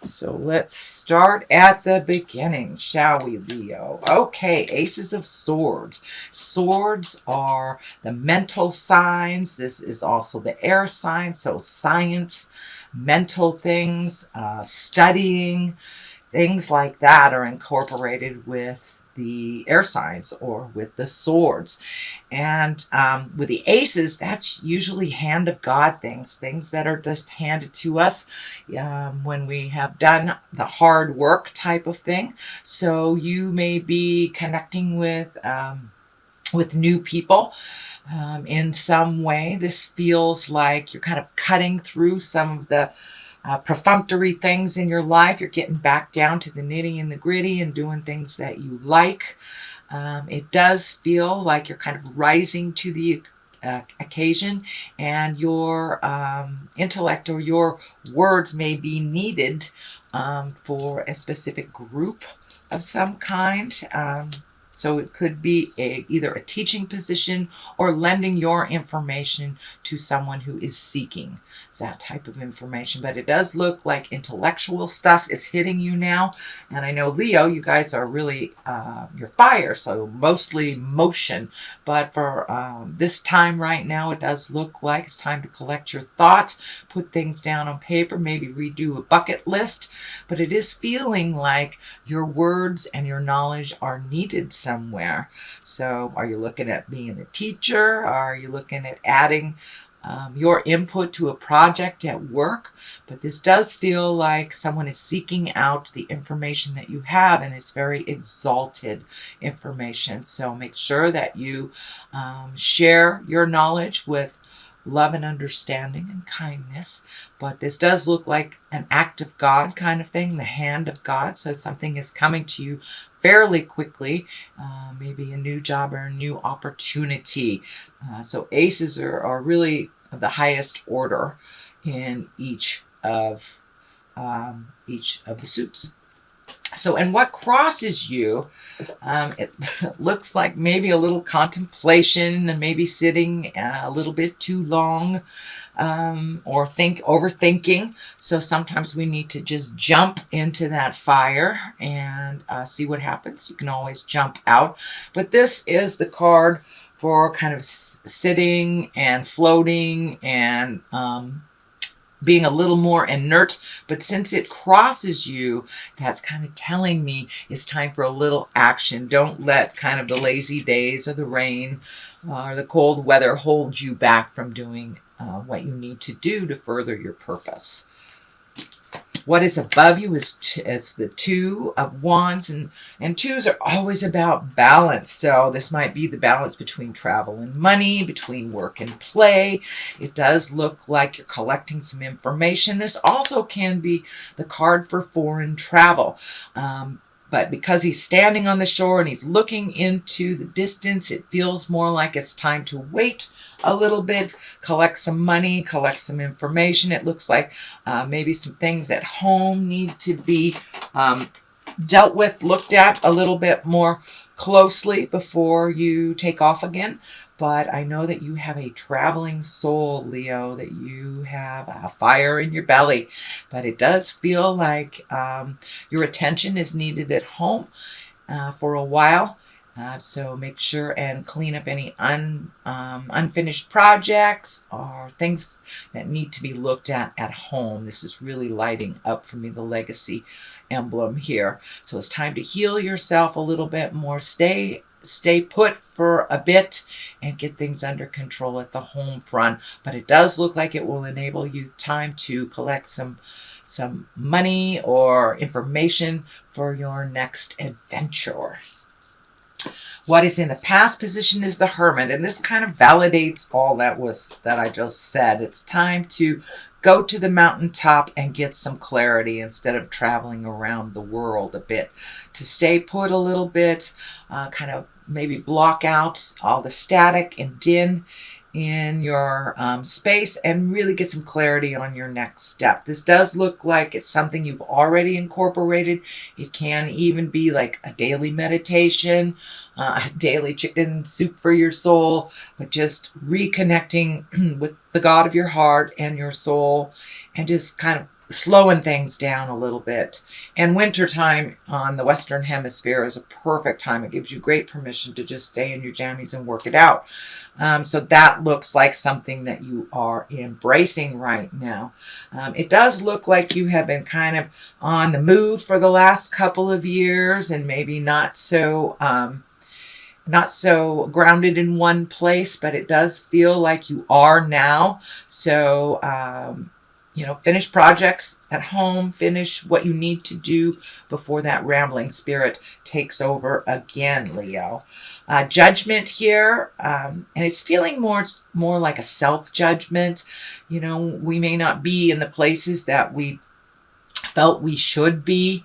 So let's start at the beginning, shall we, Leo? Okay, Aces of Swords. Swords are the mental signs. This is also the air sign, so science, mental things, studying, things like that are incorporated with the air signs or with the swords. And with the aces, that's usually hand of God things, things that are just handed to us when we have done the hard work type of thing. So you may be connecting with new people in some way. This feels like you're kind of cutting through some of the perfunctory things in your life. You're getting back down to the nitty and the gritty and doing things that you like. It does feel like you're kind of rising to the occasion, and your intellect or your words may be needed for a specific group of some kind. So it could be either a teaching position or lending your information to someone who is seeking that type of information. But it does look like intellectual stuff is hitting you now. And I know, Leo, you guys are really, you're fire, so mostly motion. But for this time right now, it does look like it's time to collect your thoughts, put things down on paper, maybe redo a bucket list. But it is feeling like your words and your knowledge are needed somewhere. So are you looking at being a teacher? Are you looking at adding your input to a project at work? But this does feel like someone is seeking out the information that you have, and it's very exalted information. So make sure that you share your knowledge with love and understanding and kindness. But this does look like an act of God kind of thing, the hand of God. So something is coming to you fairly quickly, maybe a new job or a new opportunity. So aces are really of the highest order in each of the suits. So, and what crosses you, it looks like maybe a little contemplation and maybe sitting a little bit too long, or overthinking. So sometimes we need to just jump into that fire and see what happens. You can always jump out. But this is the card for kind of sitting and floating and being a little more inert. But since it crosses you, that's kind of telling me it's time for a little action. Don't let kind of the lazy days or the rain or the cold weather hold you back from doing what you need to do to further your purpose. What is above you is the Two of Wands, and twos are always about balance. So this might be the balance between travel and money, between work and play. It does look like you're collecting some information. This also can be the card for foreign travel. But because he's standing on the shore and he's looking into the distance, it feels more like it's time to wait a little bit, collect some money, collect some information. It looks like maybe some things at home need to be dealt with, looked at a little bit more closely before you take off again. But I know that you have a traveling soul, Leo, that you have a fire in your belly. But it does feel like your attention is needed at home for a while. So make sure and clean up any unfinished projects or things that need to be looked at home. This is really lighting up for me, the legacy emblem here. So it's time to heal yourself a little bit more. Stay put for a bit and get things under control at the home front. But it does look like it will enable you time to collect some money or information for your next adventure. What is in the past position is the Hermit, and this kind of validates all that I just said. It's time to go to the mountaintop and get some clarity instead of traveling around the world a bit. To stay put a little bit, kind of maybe block out all the static and din in your space and really get some clarity on your next step. This does look like it's something you've already incorporated. It can even be like a daily meditation, a daily chicken soup for your soul, but just reconnecting with the God of your heart and your soul and just kind of slowing things down a little bit. And wintertime on the Western Hemisphere is a perfect time. It gives you great permission to just stay in your jammies and work it out. So that looks like something that you are embracing right now. It does look like you have been kind of on the move for the last couple of years, and maybe not so grounded in one place, but it does feel like you are now. So finish projects at home, finish what you need to do before that rambling spirit takes over again, Leo. Judgment here, and it's feeling more like a self-judgment. We may not be in the places that we felt we should be.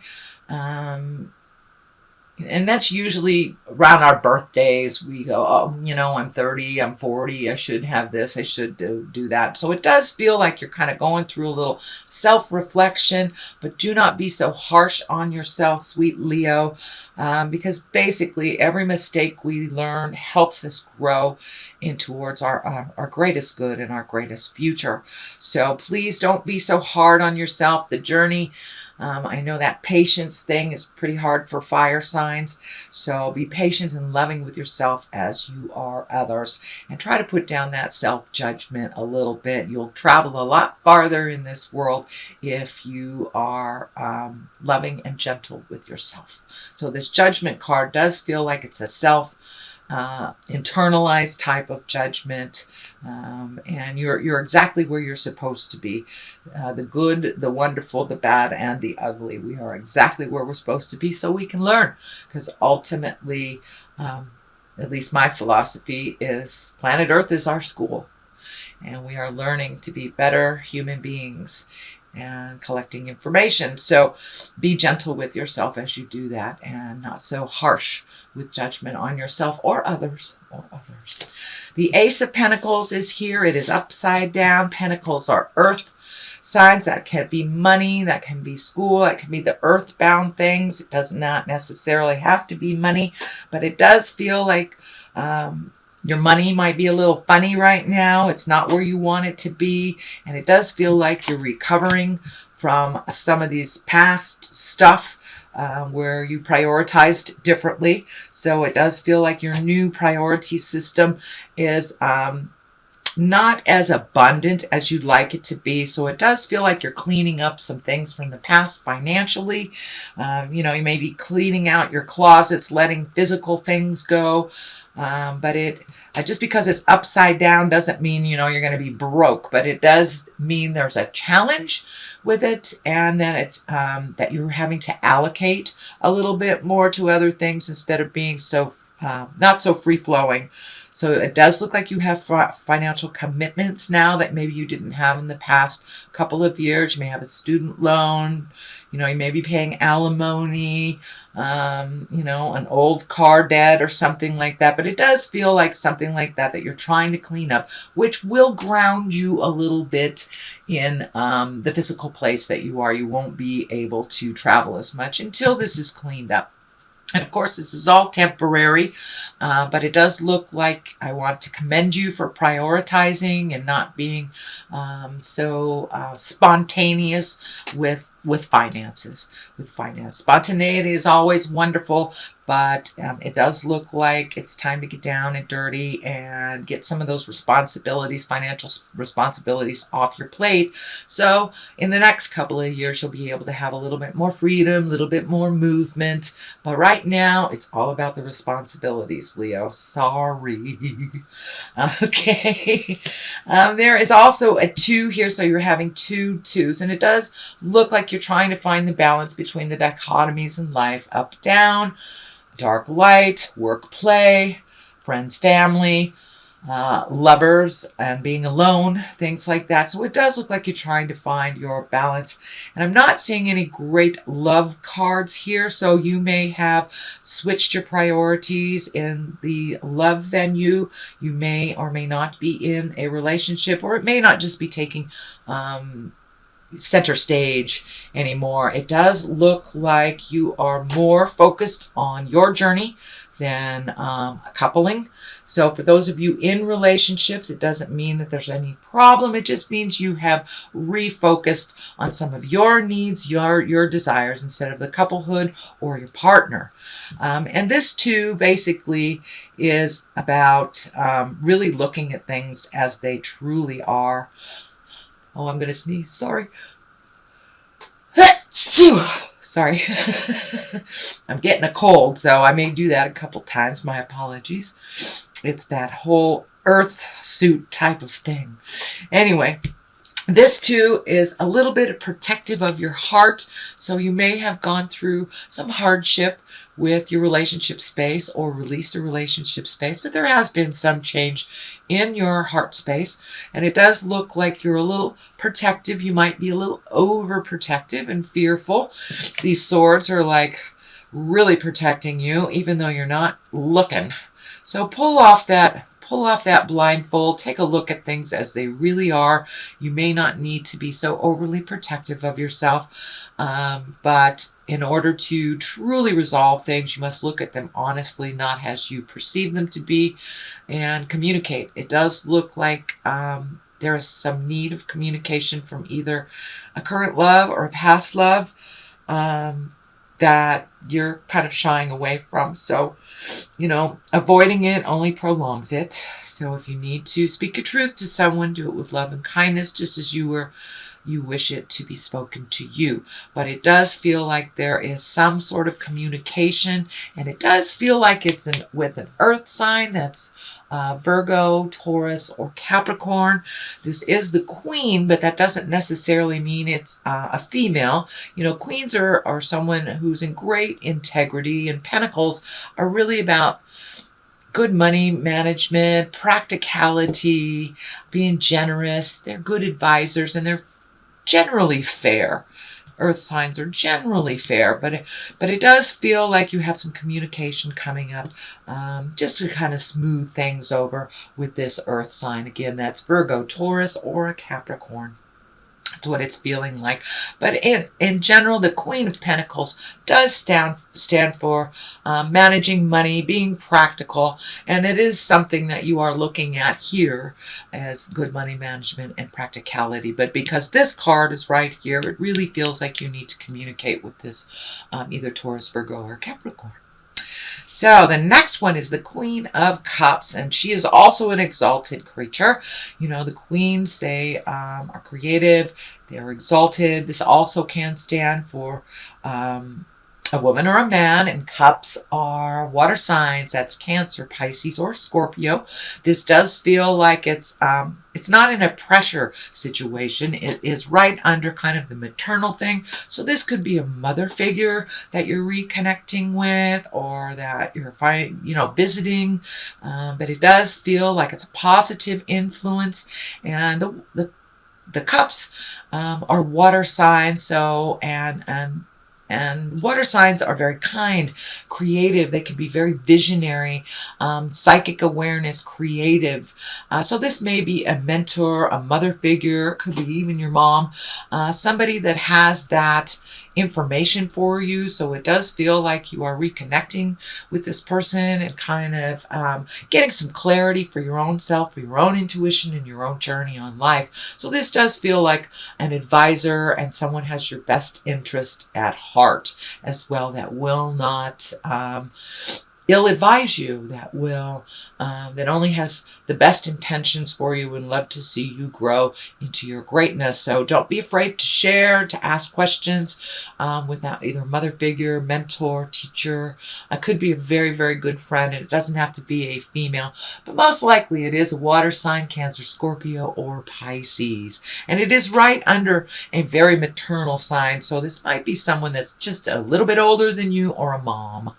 And that's usually around our birthdays. We go, I'm 30, I'm 40, I should have this, I should do that. So it does feel like you're kind of going through a little self-reflection, but do not be so harsh on yourself, sweet Leo, because basically every mistake we learn helps us grow in towards our greatest good and our greatest future. So please don't be so hard on yourself. The journey, I know that patience thing is pretty hard for fire signs, so be patient and loving with yourself as you are others, and try to put down that self-judgment a little bit. You'll travel a lot farther in this world if you are loving and gentle with yourself. So this judgment card does feel like it's a internalized type of judgment, and you're exactly where you're supposed to be. The good, the wonderful, the bad, and the ugly. We are exactly where we're supposed to be, so we can learn, because ultimately, at least my philosophy is, planet Earth is our school, and we are learning to be better human beings and collecting information. So be gentle with yourself as you do that, and not so harsh with judgment on yourself or others. The Ace of Pentacles is here. It is upside down. Pentacles are earth signs. That can be money, that can be school, that can be the earthbound things. It does not necessarily have to be money, but it does feel like your money might be a little funny right now. It's not where you want it to be. And it does feel like you're recovering from some of these past stuff where you prioritized differently. So it does feel like your new priority system is not as abundant as you'd like it to be. So it does feel like you're cleaning up some things from the past financially. You may be cleaning out your closets, letting physical things go. But just because it's upside down doesn't mean, you're going to be broke, but it does mean there's a challenge with it, and then it's, that you're having to allocate a little bit more to other things instead of being so, not so free flowing. So it does look like you have financial commitments now that maybe you didn't have in the past couple of years. You may have a student loan. You may be paying alimony, an old car debt or something like that. But it does feel like something like that you're trying to clean up, which will ground you a little bit in the physical place that you are. You won't be able to travel as much until this is cleaned up. And of course, this is all temporary, but it does look like I want to commend you for prioritizing and not being so spontaneous with finances. Spontaneity is always wonderful, but it does look like it's time to get down and dirty and get some of those financial responsibilities off your plate. So in the next couple of years, you'll be able to have a little bit more freedom, a little bit more movement. But right now, it's all about the responsibilities, Leo. Sorry. Okay. There is also a 2 here, so you're having 2 2s, and it does look like you're trying to find the balance between the dichotomies in life, up, down, dark, light, work, play, friends, family, lovers, and being alone, things like that. So it does look like you're trying to find your balance. And I'm not seeing any great love cards here, so you may have switched your priorities in the love venue. You may or may not be in a relationship, or it may not just be taking center stage anymore. It does look like you are more focused on your journey, than a coupling. So for those of you in relationships, it doesn't mean that there's any problem. It just means you have refocused on some of your needs, your desires, instead of the couplehood or your partner. And this too basically is about really looking at things as they truly are. Oh, I'm going to sneeze. Sorry. Sorry. I'm getting a cold, so I may do that a couple times. My apologies. It's that whole earth suit type of thing. Anyway, this too is a little bit protective of your heart. So you may have gone through some hardship with your relationship space or released a relationship space, but there has been some change in your heart space, and it does look like you're a little protective. You might be a little overprotective and fearful. These swords are like really protecting you, even though you're not looking. So pull off that blindfold. Take a look at things as they really are. You may not need to be so overly protective of yourself, but in order to truly resolve things, you must look at them honestly, not as you perceive them to be, and communicate. It does look like there is some need of communication from either a current love or a past love that you're kind of shying away from. So, avoiding it only prolongs it. So if you need to speak your truth to someone, do it with love and kindness, just as you wish it to be spoken to you. But it does feel like there is some sort of communication, and it does feel like it's with an earth sign that's Virgo, Taurus, or Capricorn. This is the queen, but that doesn't necessarily mean it's a female. Queens are someone who's in great integrity, and pentacles are really about good money management, practicality, being generous. They're good advisors, and they're generally fair. Earth signs are generally fair, but it does feel like you have some communication coming up, just to kind of smooth things over with this earth sign. Again, that's Virgo, Taurus, or a Capricorn. That's what it's feeling like. But in general, the Queen of Pentacles does stand for managing money, being practical, and it is something that you are looking at here as good money management and practicality. But because this card is right here, it really feels like you need to communicate with this either Taurus, Virgo, or Capricorn. So the next one is the Queen of Cups, and she is also an exalted creature. The queens, they are creative, they are exalted. This also can stand for a woman or a man, and cups are water signs. That's Cancer, Pisces, or Scorpio. This does feel like it's not in a pressure situation. It is right under kind of the maternal thing. So this could be a mother figure that you're reconnecting with, or that you're visiting. But it does feel like it's a positive influence, and the cups are water signs. So and water signs are very kind, creative. They can be very visionary, psychic awareness, creative. So this may be a mentor, a mother figure, could be even your mom, somebody that has that information for you. So it does feel like you are reconnecting with this person and kind of getting some clarity for your own self, for your own intuition, and your own journey on life. So this does feel like an advisor, and someone has your best interest at heart as well, that will not ill-advise you, that only has the best intentions for you and love to see you grow into your greatness. So don't be afraid to share, to ask questions with that either mother figure, mentor, teacher. It could be a very, very good friend, and it doesn't have to be a female, but most likely it is a water sign, Cancer, Scorpio, or Pisces. And it is right under a very maternal sign, so this might be someone that's just a little bit older than you, or a mom.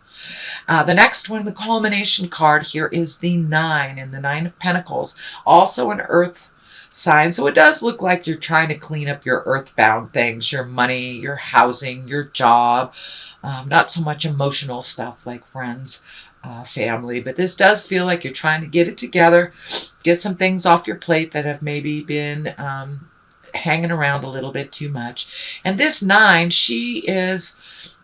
The next one, the culmination card here, is the 9, and the 9 of Pentacles, also an earth sign. So it does look like you're trying to clean up your earthbound things, your money, your housing, your job, not so much emotional stuff like friends, family, but this does feel like you're trying to get it together, get some things off your plate that have maybe been hanging around a little bit too much. And this 9, she is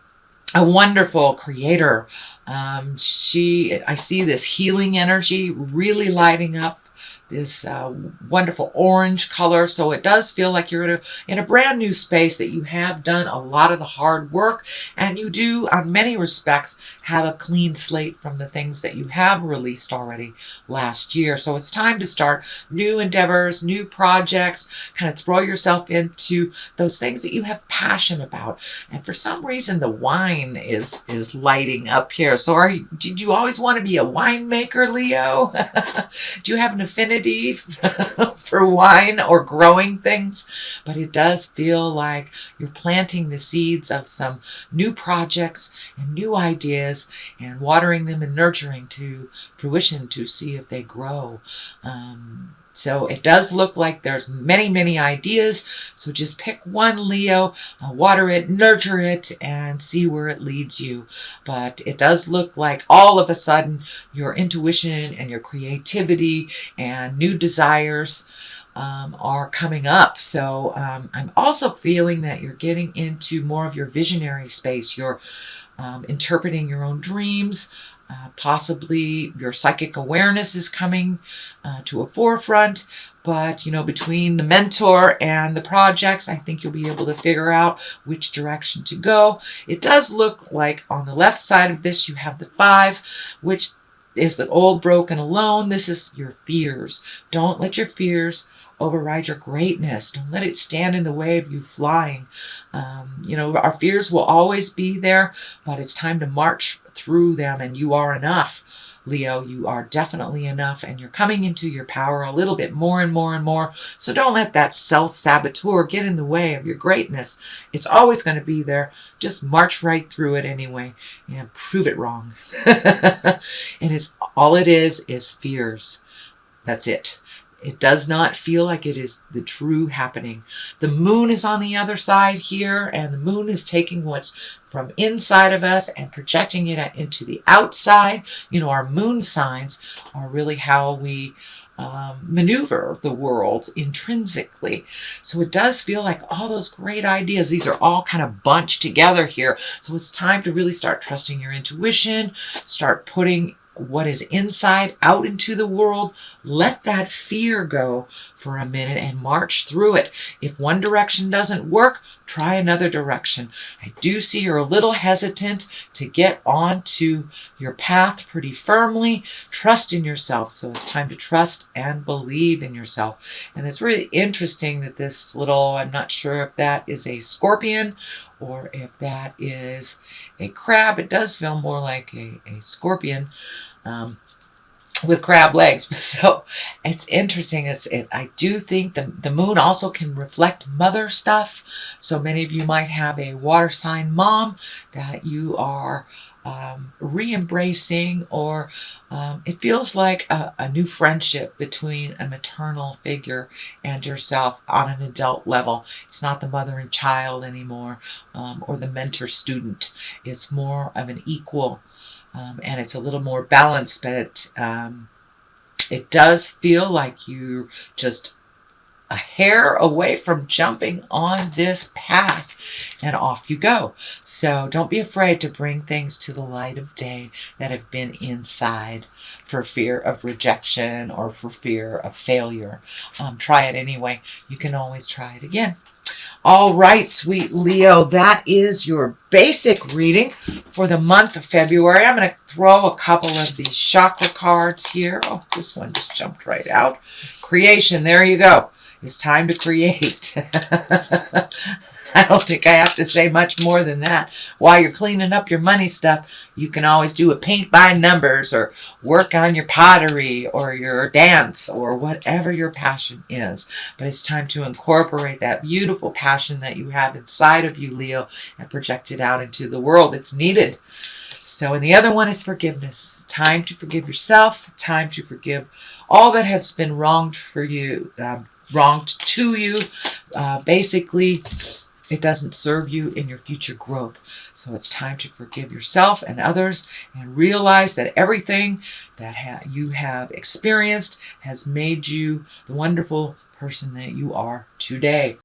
a wonderful creator. I see this healing energy really lighting up this wonderful orange color. So it does feel like you're in a brand new space, that you have done a lot of the hard work, and you do, on many respects, have a clean slate from the things that you have released already last year. So it's time to start new endeavors, new projects, kind of throw yourself into those things that you have passion about. And for some reason, the wine is lighting up here. So did you always want to be a winemaker, Leo? Do you have an affinity for wine or growing things? But it does feel like you're planting the seeds of some new projects and new ideas, and watering them and nurturing to fruition to see if they grow. So it does look like there's many, many ideas. So just pick one, Leo, water it, nurture it, and see where it leads you. But it does look like all of a sudden your intuition and your creativity and new desires are coming up. So I'm also feeling that you're getting into more of your visionary space. You're interpreting your own dreams. Possibly your psychic awareness is coming to a forefront. But, between the mentor and the projects, I think you'll be able to figure out which direction to go. It does look like on the left side of this, you have the 5, which is the old, broken, alone. This is your fears. Don't let your fears override your greatness. Don't let it stand in the way of you flying. Our fears will always be there, but it's time to march through them, and you are enough. Leo, you are definitely enough, and you're coming into your power a little bit more and more and more. So don't let that self-saboteur get in the way of your greatness. It's always going to be there. Just march right through it anyway and prove it wrong. And all it is fears. That's it. It does not feel like it is the true happening. The moon is on the other side here, and the moon is taking what's from inside of us and projecting it into the outside. Our moon signs are really how we maneuver the world intrinsically. So it does feel like all those great ideas, these are all kind of bunched together here. So it's time to really start trusting your intuition, start putting what is inside out into the world. Let that fear go for a minute and march through it. If one direction doesn't work, try another direction. I do see you're a little hesitant to get onto your path pretty firmly. Trust in yourself. So it's time to trust and believe in yourself. And it's really interesting that this little, I'm not sure if that is a scorpion or if that is a crab. It does feel more like a scorpion with crab legs. So it's interesting. I do think the moon also can reflect mother stuff. So many of you might have a water sign mom that you are re-embracing, or it feels like a new friendship between a maternal figure and yourself on an adult level. It's not the mother and child anymore, or the mentor-student. It's more of an equal, and it's a little more balanced, but it does feel like you're just a hair away from jumping on this path, and off you go. So don't be afraid to bring things to the light of day that have been inside for fear of rejection or for fear of failure. Try it anyway. You can always try it again. All right, sweet Leo, that is your basic reading for the month of February. I'm going to throw a couple of these chakra cards here. Oh, this one just jumped right out. Creation, there you go. It's time to create. I don't think I have to say much more than that. While you're cleaning up your money stuff, you can always do a paint by numbers, or work on your pottery or your dance or whatever your passion is. But it's time to incorporate that beautiful passion that you have inside of you, Leo, and project it out into the world. It's needed. So, and the other one is forgiveness. Time to forgive yourself. Time to forgive all that has been wronged for you, wronged to you. Basically, it doesn't serve you in your future growth. So it's time to forgive yourself and others, and realize that everything that you have experienced has made you the wonderful person that you are today.